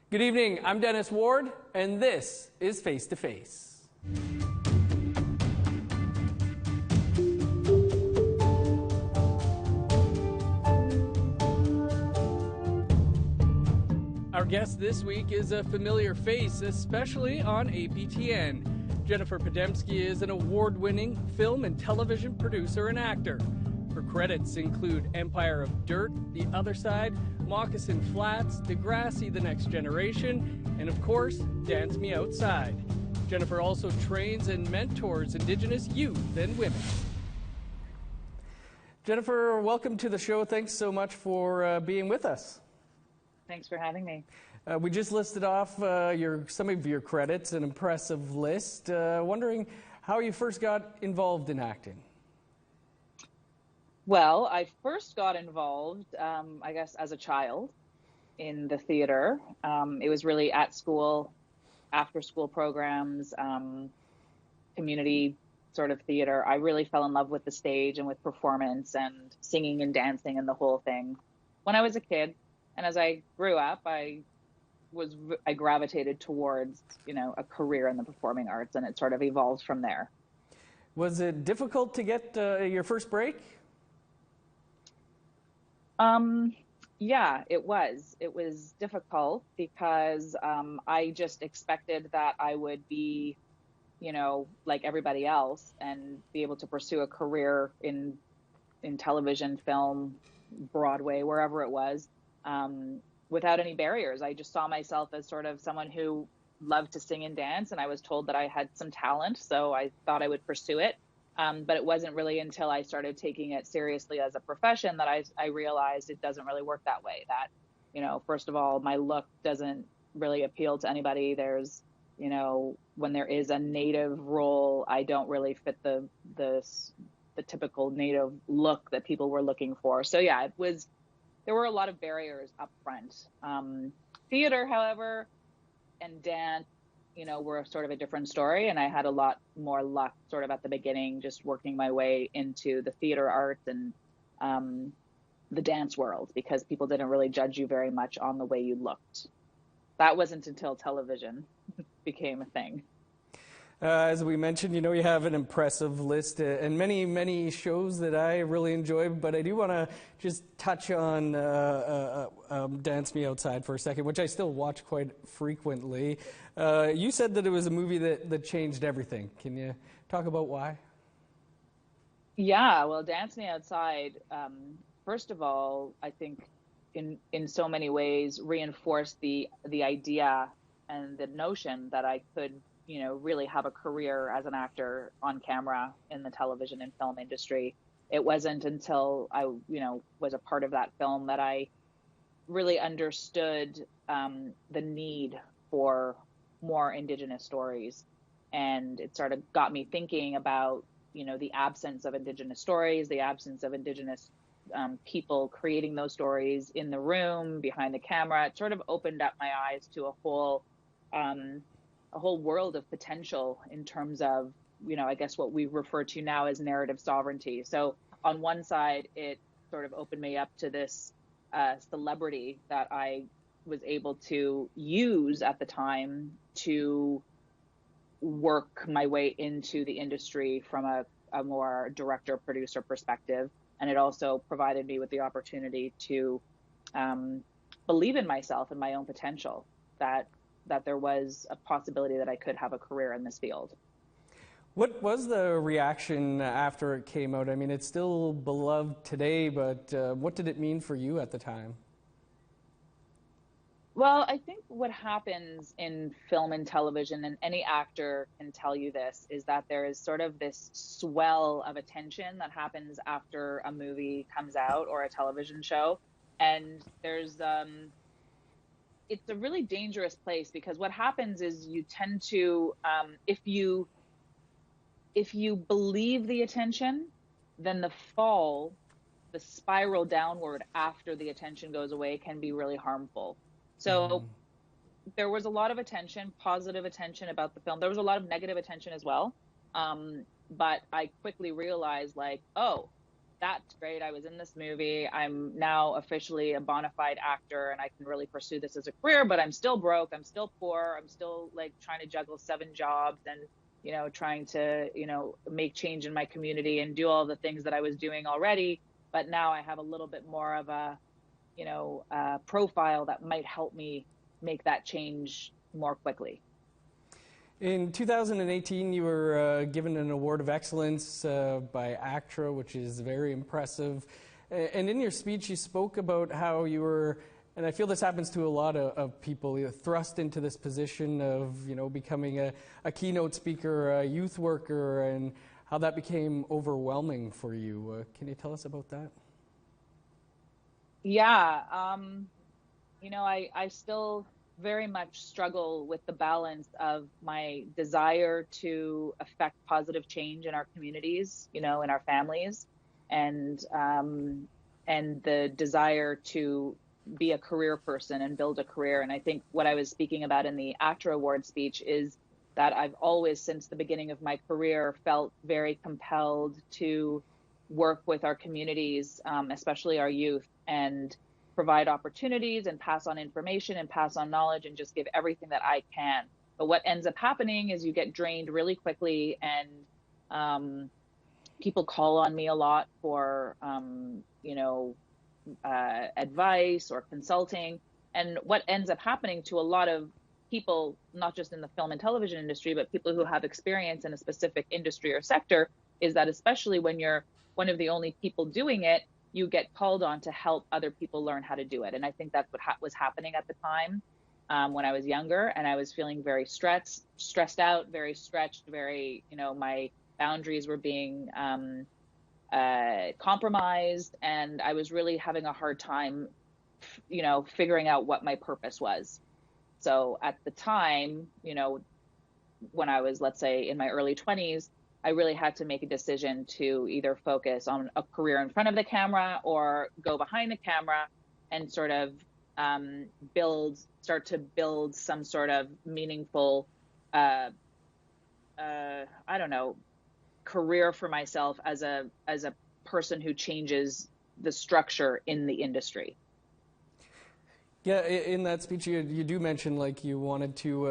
Good evening, I'm Dennis Ward, and this is Face to Face. Our guest this week is a familiar face, especially on APTN. Jennifer Podemski is an award-winning film and television producer and actor. Her credits include Empire of Dirt, The Other Side, Moccasin Flats, Degrassi, The Next Generation, and of course, Dance Me Outside. Jennifer also trains and mentors Indigenous youth and women. Jennifer, welcome to the show. Thanks so much for being with us. Thanks for having me. We just listed off some of your credits, an impressive list. Wondering how you first got involved in acting. Well, I first got involved, I guess, as a child in the theater. It was really at school, after-school programs, community sort of theater. I really fell in love with the stage and with performance and singing and dancing and the whole thing when I was a kid. And as I grew up, I gravitated towards, a career in the performing arts, and it sort of evolved from there. Was it difficult to get your first break? Yeah, it was. It was difficult because I just expected that I would be, like everybody else and be able to pursue a career in television, film, Broadway, wherever it was, without any barriers. I just saw myself as sort of someone who loved to sing and dance, and I was told that I had some talent, so I thought I would pursue it. But it wasn't really until I started taking it seriously as a profession that I realized it doesn't really work that way. That, first of all, my look doesn't really appeal to anybody. There's, when there is a native role, I don't really fit the typical native look that people were looking for. So yeah, there were a lot of barriers up front. Theater, however, and dance, were sort of a different story. And I had a lot more luck sort of at the beginning, just working my way into the theater arts and the dance world, because people didn't really judge you very much on the way you looked. That wasn't until television became a thing. As we mentioned, you have an impressive list and many, many shows that I really enjoy, but I do want to just touch on Dance Me Outside for a second, which I still watch quite frequently. You said that it was a movie that changed everything. Can you talk about why? Yeah, well, Dance Me Outside, first of all, I think in so many ways reinforced the idea and the notion that I could really have a career as an actor on camera in the television and film industry. It wasn't until I, was a part of that film that I really understood the need for more Indigenous stories. And it sort of got me thinking about, the absence of Indigenous stories, the absence of Indigenous people creating those stories in the room, behind the camera. It sort of opened up my eyes to a whole world of potential in terms of, I guess what we refer to now as narrative sovereignty. So on one side, it sort of opened me up to this celebrity that I was able to use at the time to work my way into the industry from a more director-producer perspective. And it also provided me with the opportunity to believe in myself and my own potential, that there was a possibility that I could have a career in this field. What was the reaction after it came out? I mean, it's still beloved today, but what did it mean for you at the time? Well, I think what happens in film and television, and any actor can tell you this, is that there is sort of this swell of attention that happens after a movie comes out or a television show. And there's it's a really dangerous place, because what happens is you tend to, if you believe the attention, then the spiral downward after the attention goes away can be really harmful. So there was a lot of attention, positive attention about the film. There was a lot of negative attention as well. But I quickly realized, that's great. I was in this movie. I'm now officially a bona fide actor and I can really pursue this as a career, but I'm still broke. I'm still poor. I'm still like trying to juggle 7 jobs and, trying to, make change in my community and do all the things that I was doing already. But now I have a little bit more of a, profile that might help me make that change more quickly. In 2018, you were given an Award of Excellence by ACTRA, which is very impressive. And in your speech, you spoke about how you were, and I feel this happens to a lot of people, you're thrust into this position of, becoming a keynote speaker, a youth worker, and how that became overwhelming for you. Can you tell us about that? Yeah, I still very much struggle with the balance of my desire to affect positive change in our communities, in our families, and the desire to be a career person and build a career. And I think what I was speaking about in the ACTRA Award speech is that I've always, since the beginning of my career, felt very compelled to work with our communities, especially our youth, and provide opportunities and pass on information and pass on knowledge and just give everything that I can. But what ends up happening is you get drained really quickly, and people call on me a lot for, advice or consulting. And what ends up happening to a lot of people, not just in the film and television industry, but people who have experience in a specific industry or sector, is that especially when you're one of the only people doing it, you get called on to help other people learn how to do it. And I think that's what was happening at the time when I was younger, and I was feeling very stressed out, very stretched, very, my boundaries were being compromised, and I was really having a hard time, figuring out what my purpose was. So at the time, when I was, let's say, in my early 20s, I really had to make a decision to either focus on a career in front of the camera or go behind the camera and sort of start to build some sort of meaningful, career for myself as a person who changes the structure in the industry. Yeah, in that speech, you do mention like you wanted to,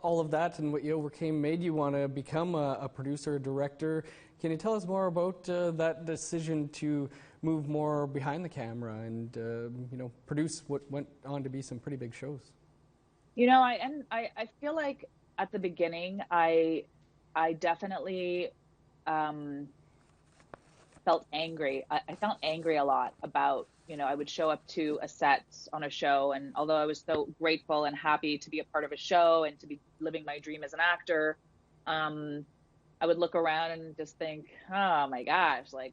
all of that and what you overcame made you want to become a producer, a director. Can you tell us more about that decision to move more behind the camera and, produce what went on to be some pretty big shows? I feel like at the beginning, I definitely felt angry. I felt angry a lot about, I would show up to a set on a show, and although I was so grateful and happy to be a part of a show and to be living my dream as an actor, I would look around and just think, oh my gosh, like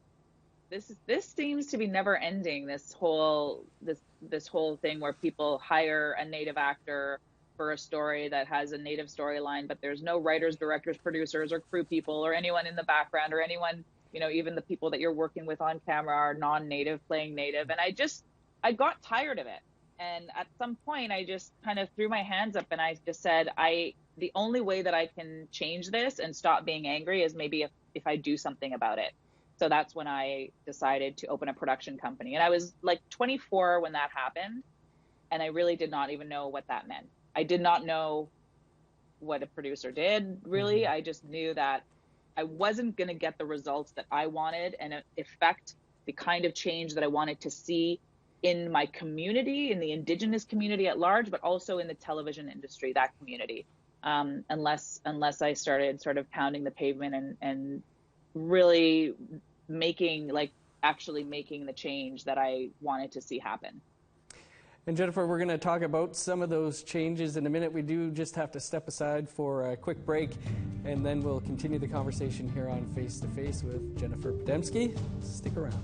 this seems to be never ending. This whole thing where people hire a Native actor for a story that has a Native storyline, but there's no writers, directors, producers, or crew people, or anyone in the background, or anyone, even the people that you're working with on camera are non-Native playing Native. And I got tired of it. And at some point I just kind of threw my hands up and I just said, the only way that I can change this and stop being angry is maybe if I do something about it. So that's when I decided to open a production company. And I was like 24 when that happened. And I really did not even know what that meant. I did not know what a producer did, really. Mm-hmm. I just knew that I wasn't going to get the results that I wanted and affect the kind of change that I wanted to see in my community, in the Indigenous community at large, but also in the television industry, that community, unless I started sort of pounding the pavement and really actually making the change that I wanted to see happen. And Jennifer, we're going to talk about some of those changes in a minute. We do just have to step aside for a quick break, and then we'll continue the conversation here on Face to Face with Jennifer Podemski. Stick around.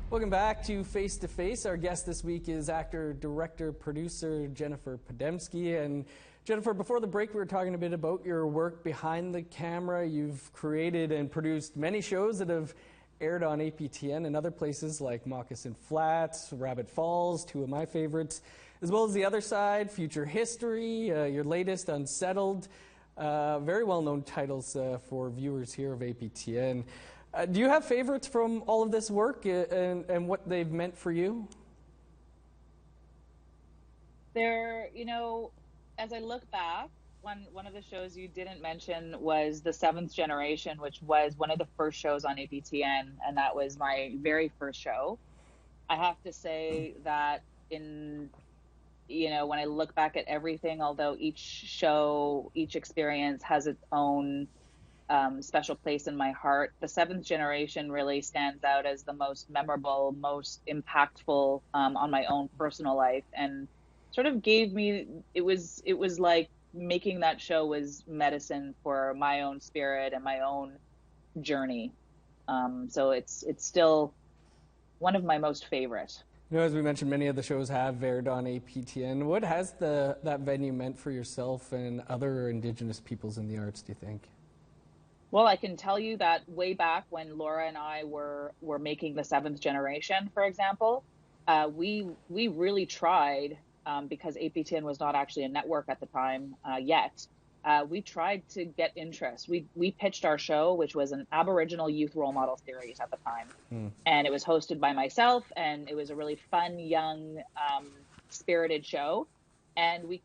Welcome back to Face to Face. Our guest this week is actor, director, producer Jennifer Podemski. And Jennifer, before the break, we were talking a bit about your work behind the camera. You've created and produced many shows that have aired on APTN and other places like Moccasin Flats, Rabbit Falls, two of my favorites. as well as The Other Side, Future History, your latest, Unsettled. Very well-known titles for viewers here of APTN. Do you have favorites from all of this work and what they've meant for you? There, as I look back, one of the shows you didn't mention was The Seventh Generation, which was one of the first shows on APTN, and that was my very first show. I have to say that when I look back at everything, although each show, each experience has its own special place in my heart, The Seventh Generation really stands out as the most memorable, most impactful on my own personal life, and sort of gave me, it was like making that show was medicine for my own spirit and my own journey. So it's still one of my most favorite. As we mentioned, many of the shows have aired on APTN. What has that venue meant for yourself and other Indigenous peoples in the arts, do you think? Well, I can tell you that way back when Laura and I were making The Seventh Generation, for example, we really tried, because APTN was not actually a network at the time yet. We tried to get interest. We pitched our show, which was an Aboriginal youth role model series at the time. And it was hosted by myself, and it was a really fun, young, spirited show. And we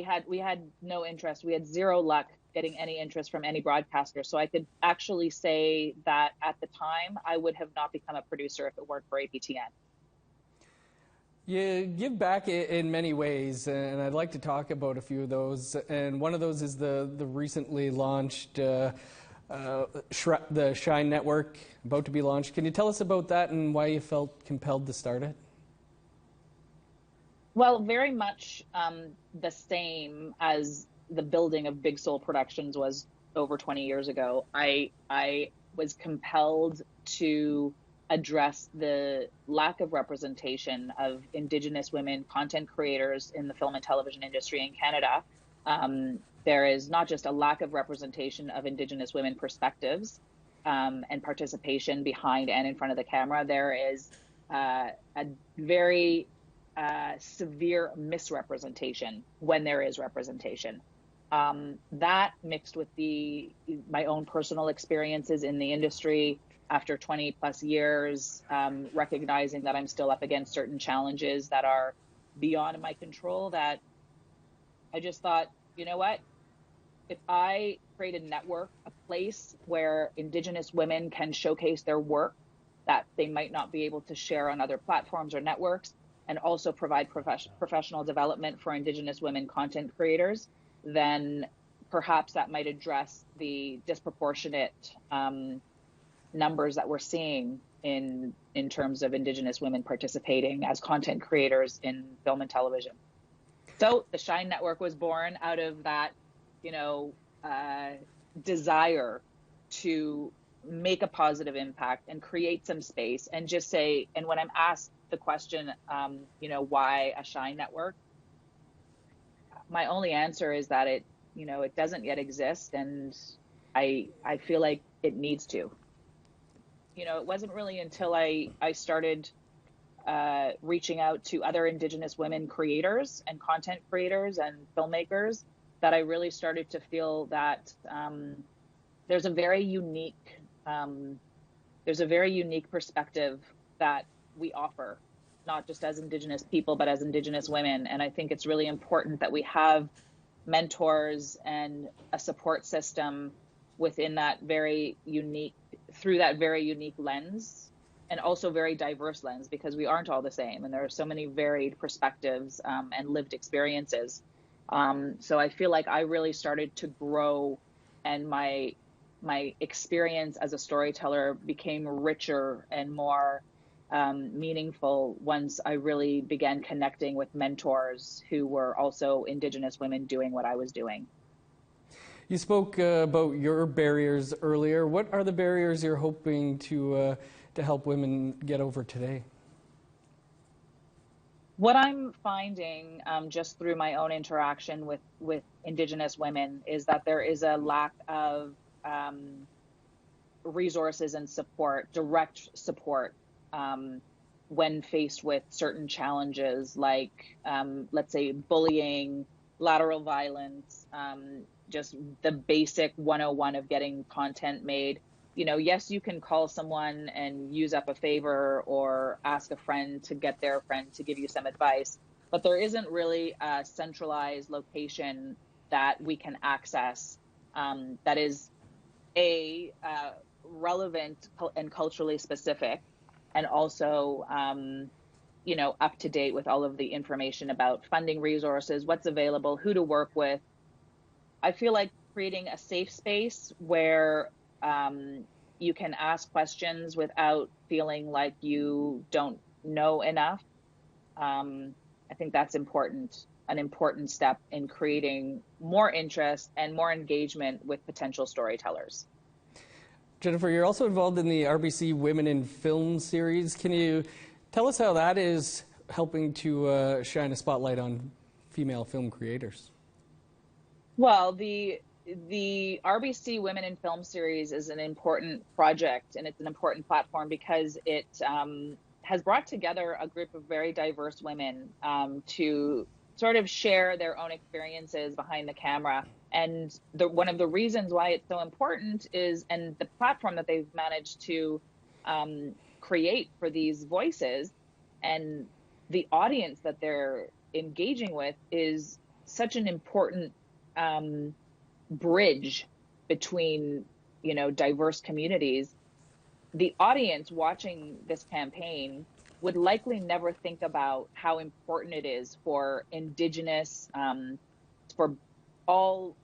had no interest. We had zero luck getting any interest from any broadcaster. So I could actually say that at the time, I would have not become a producer if it weren't for APTN. You give back in many ways, and I'd like to talk about a few of those. And one of those is the recently launched the Shine Network, about to be launched. Can you tell us about that and why you felt compelled to start it? Well, very much the same as the building of Big Soul Productions was over 20 years ago. I was compelled to address the lack of representation of Indigenous women content creators in the film and television industry in Canada. There is not just a lack of representation of Indigenous women perspectives and participation behind and in front of the camera. There is a very severe misrepresentation when there is representation. That mixed with my own personal experiences in the industry after 20 plus years, recognizing that I'm still up against certain challenges that are beyond my control, that I just thought, you know what, if I create a network, a place where Indigenous women can showcase their work that they might not be able to share on other platforms or networks, and also provide professional development for Indigenous women content creators, then perhaps that might address the disproportionate numbers that we're seeing in terms of Indigenous women participating as content creators in film and television. So the Shine Network was born out of that, desire to make a positive impact and create some space and just say, and when I'm asked the question, why a Shine Network, my only answer is that it doesn't yet exist, and I feel like it needs to. It wasn't really until I started reaching out to other Indigenous women creators and content creators and filmmakers that I really started to feel that there's a very unique perspective that we offer, not just as Indigenous people, but as Indigenous women. And I think it's really important that we have mentors and a support system within that through that very unique lens, and also very diverse lens, because we aren't all the same. And there are so many varied perspectives and lived experiences. So I feel like I really started to grow, and my experience as a storyteller became richer and more meaningful once I really began connecting with mentors who were also Indigenous women doing what I was doing. You spoke about your barriers earlier. What are the barriers you're hoping to help women get over today? What I'm finding just through my own interaction with Indigenous women is that there is a lack of resources and support, direct support when faced with certain challenges like, let's say, bullying, lateral violence, just the basic 101 of getting content made. Yes, you can call someone and use up a favor or ask a friend to get their friend to give you some advice, but there isn't really a centralized location that we can access that is relevant and culturally specific, and also up to date with all of the information about funding resources, what's available, who to work with. I feel like creating a safe space where you can ask questions without feeling like you don't know enough. I think that's an important step in creating more interest and more engagement with potential storytellers. Jennifer, you're also involved in the RBC Women in Film series. Can you tell us how that is helping to shine a spotlight on female film creators? Well, the RBC Women in Film series is an important project, and it's an important platform because it has brought together a group of very diverse women to sort of share their own experiences behind the camera. And one of the reasons why it's so important is, and the platform that they've managed to create for these voices and the audience that they're engaging with is such an important bridge between, diverse communities. The audience watching this campaign would likely never think about how important it is for Indigenous, for all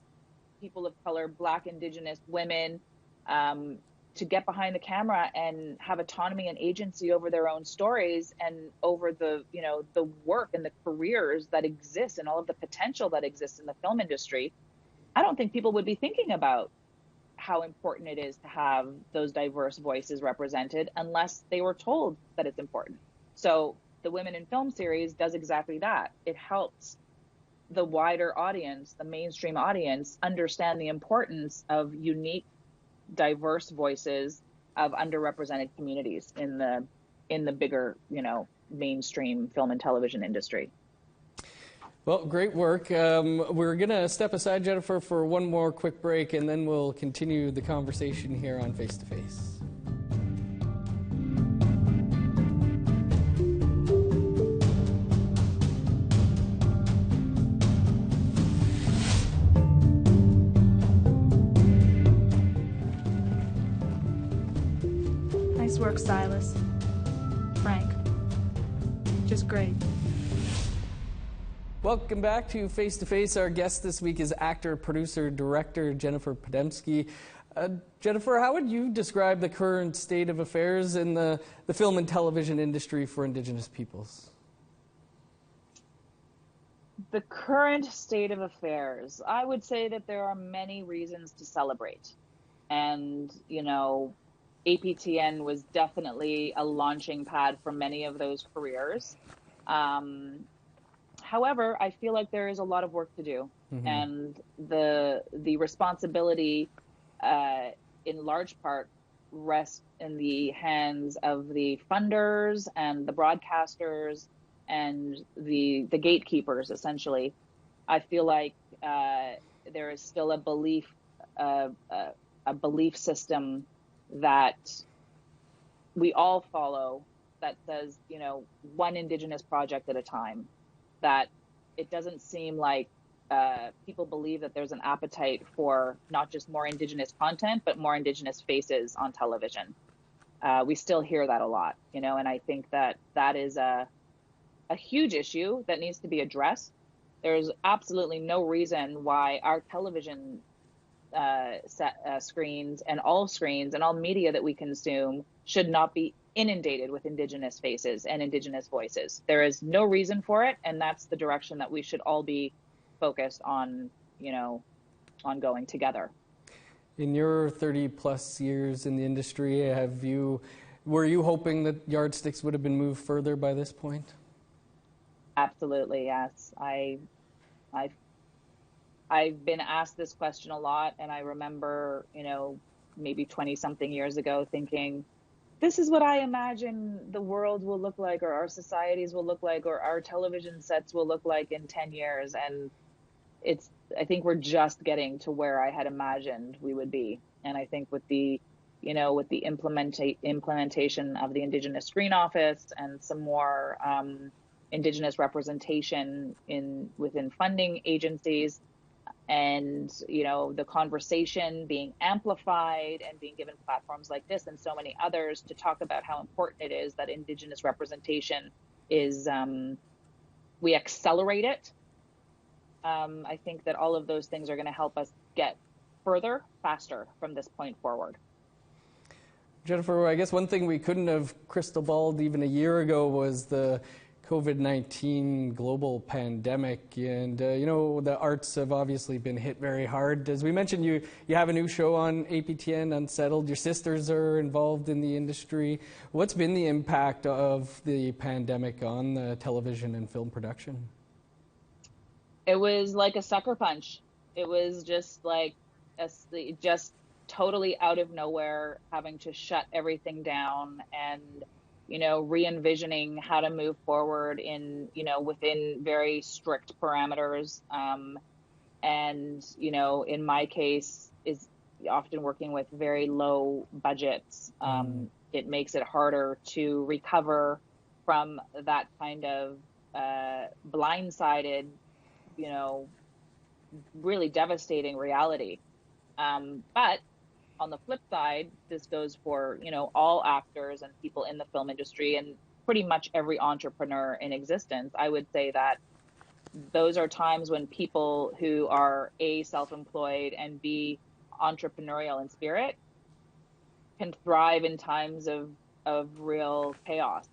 people of color, Black, Indigenous women, to get behind the camera and have autonomy and agency over their own stories and over the work and the careers that exist and all of the potential that exists in the film industry. I don't think people would be thinking about how important it is to have those diverse voices represented unless they were told that it's important. So the Women in Film series does exactly that. It helps the wider audience, the mainstream audience, understand the importance of unique, diverse voices of underrepresented communities in the bigger, mainstream film and television industry. Well, great work. We're going to step aside, Jennifer, for one more quick break, and then we'll continue the conversation here on Face to Face. Nice work, Silas. Frank. Just great. Welcome back to Face to Face. Our guest this week is actor, producer, director Jennifer Podemski. Jennifer, how would you describe the current state of affairs in the film and television industry for Indigenous peoples? The current state of affairs, I would say that there are many reasons to celebrate. And, APTN was definitely a launching pad for many of those careers. However, I feel like there is a lot of work to do, and the responsibility, in large part, rests in the hands of the funders and the broadcasters and the gatekeepers. Essentially, I feel like there is still a belief system that we all follow that says, one Indigenous project at a time. That it doesn't seem like people believe that there's an appetite for not just more Indigenous content, but more Indigenous faces on television. We still hear that a lot, and I think that is a huge issue that needs to be addressed. There's absolutely no reason why our television screens and all media that we consume should not be inundated with Indigenous faces and Indigenous voices. There is no reason for it, and that's the direction that we should all be focused on, on going together. In your 30 plus years in the industry, were you hoping that yardsticks would have been moved further by this point? Absolutely, yes. I've been asked this question a lot, and I remember, maybe 20 something years ago thinking, this is what I imagine the world will look like, or our societies will look like, or our television sets will look like in 10 years. And I think we're just getting to where I had imagined we would be. And I think with the implementation of the Indigenous Screen Office and some more Indigenous representation within funding agencies, and the conversation being amplified and being given platforms like this and so many others to talk about how important it is that Indigenous representation is, we accelerate it. I think that all of those things are going to help us get further, faster from this point forward. Jennifer, I guess one thing we couldn't have crystal balled even a year ago was the COVID-19 global pandemic, and the arts have obviously been hit very hard. As we mentioned, you have a new show on APTN, Unsettled. Your sisters are involved in the industry. What's been the impact of the pandemic on the television and film production? It was like a sucker punch. It was just just totally out of nowhere, having to shut everything down and re-envisioning how to move forward within very strict parameters. And in my case, is often working with very low budgets. It makes it harder to recover from that kind of blindsided, really devastating reality. But on the flip side, this goes for, all actors and people in the film industry and pretty much every entrepreneur in existence. I would say that those are times when people who are A, self-employed, and B, entrepreneurial in spirit can thrive in times of real chaos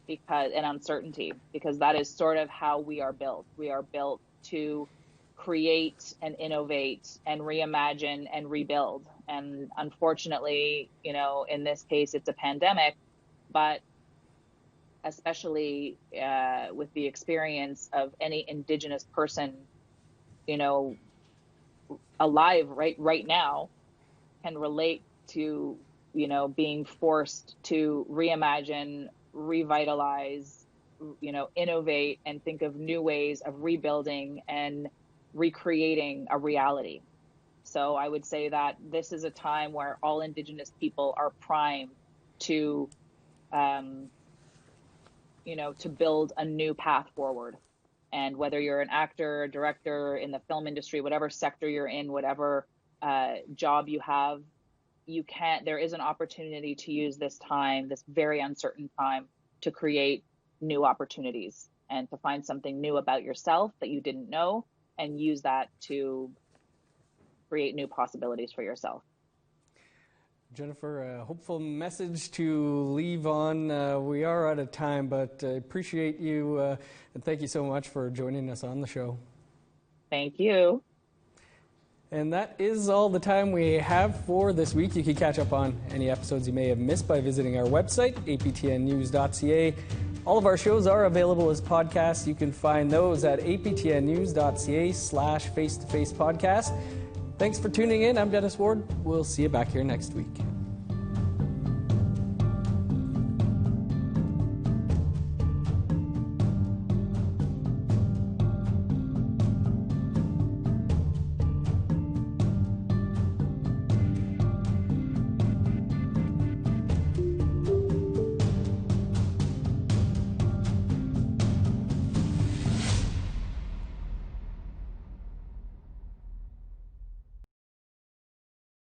and uncertainty, because that is sort of how we are built. We are built to create and innovate and reimagine and rebuild. And unfortunately, in this case, it's a pandemic, but especially with the experience of any Indigenous person, alive right now, can relate to, being forced to reimagine, revitalize, innovate, and think of new ways of rebuilding and recreating a reality. So I would say that this is a time where all Indigenous people are primed to, to build a new path forward. And whether you're an actor, a director in the film industry, whatever sector you're in, whatever job you have, there is an opportunity to use this time, this very uncertain time, to create new opportunities and to find something new about yourself that you didn't know, and use that to create new possibilities for yourself. Jennifer, a hopeful message to leave on. We are out of time, but I appreciate you, and thank you so much for joining us on the show. Thank you. And that is all the time we have for this week. You can catch up on any episodes you may have missed by visiting our website, aptnnews.ca. All of our shows are available as podcasts. You can find those at aptnnews.ca/face-to-face podcast. Thanks for tuning in. I'm Dennis Ward. We'll see you back here next week.